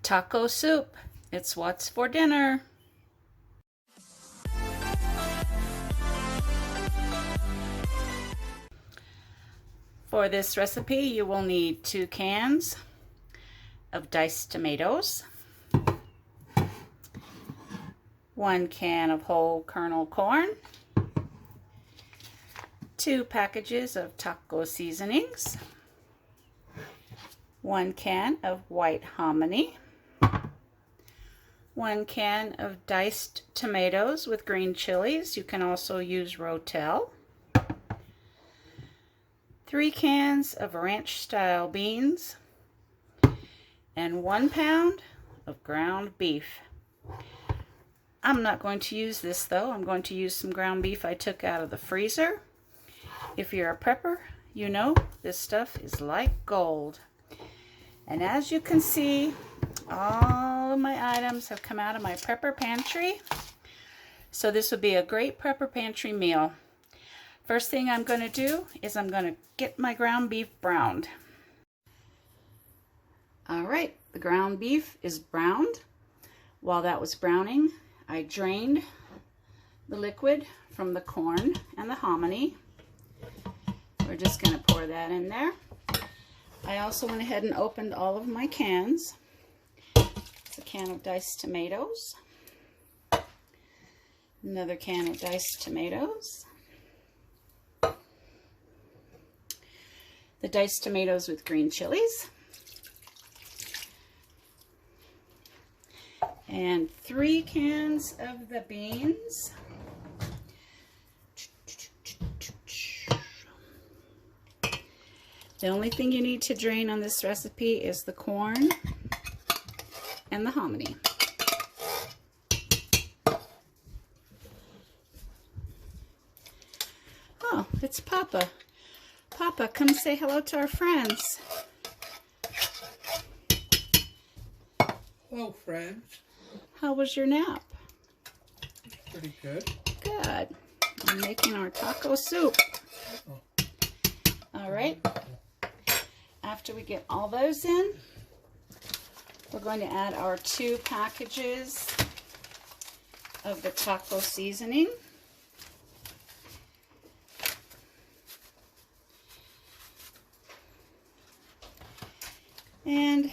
taco soup. It's what's for dinner. For this recipe, you will need 2 cans of diced tomatoes, 1 can of whole kernel corn, 2 packages of taco seasonings, 1 can of white hominy, 1 can of diced tomatoes with green chilies. You can also use rotel. 3 cans of ranch-style beans, and 1 pound of ground beef. I'm not going to use this though. I'm going to use some ground beef I took out of the freezer. If you're a prepper, you know this stuff is like gold. And as you can see, all of my items have come out of my prepper pantry. So this would be a great prepper pantry meal. First thing I'm going to do is I'm going to get my ground beef browned. All right, the ground beef is browned. While that was browning, I drained the liquid from the corn and the hominy. We're just going to pour that in there. I also went ahead and opened all of my cans. It's a can of diced tomatoes, another can of diced tomatoes, the diced tomatoes with green chilies, and 3 cans of the beans. The only thing you need to drain on this recipe is the corn and the hominy. Oh, it's Papa. Papa, come say hello to our friends. Hello, friends. How was your nap? Pretty good. Good. I'm making our taco soup. Oh. All right. After we get all those in, we're going to add our 2 packages of the taco seasoning. And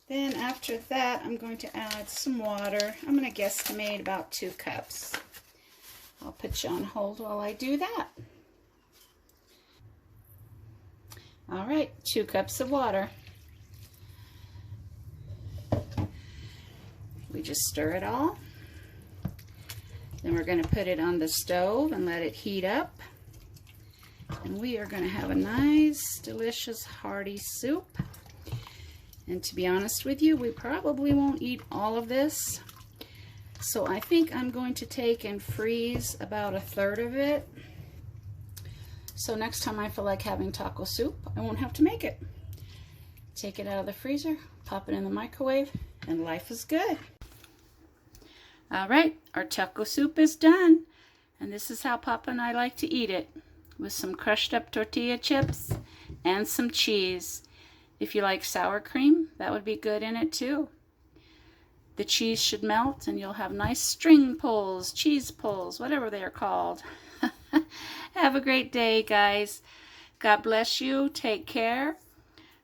then after that, I'm going to add some water. I'm going to guesstimate about 2 cups. I'll put you on hold while I do that. All right, 2 cups of water. We just stir it all. Then we're going to put it on the stove and let it heat up. And we are going to have a nice, delicious, hearty soup. And to be honest with you, we probably won't eat all of this. So I think I'm going to take and freeze about 1/3 of it. So next time I feel like having taco soup, I won't have to make it. Take it out of the freezer, pop it in the microwave, and life is good. All right, our taco soup is done. And this is how Papa and I like to eat it, with some crushed up tortilla chips and some cheese. If you like sour cream, that would be good in it too. The cheese should melt and you'll have nice string pulls, cheese pulls, whatever they are called. Have a great day, guys. God bless you. Take care.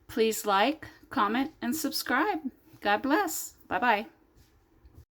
Please like, comment, and subscribe. God bless. Bye-bye.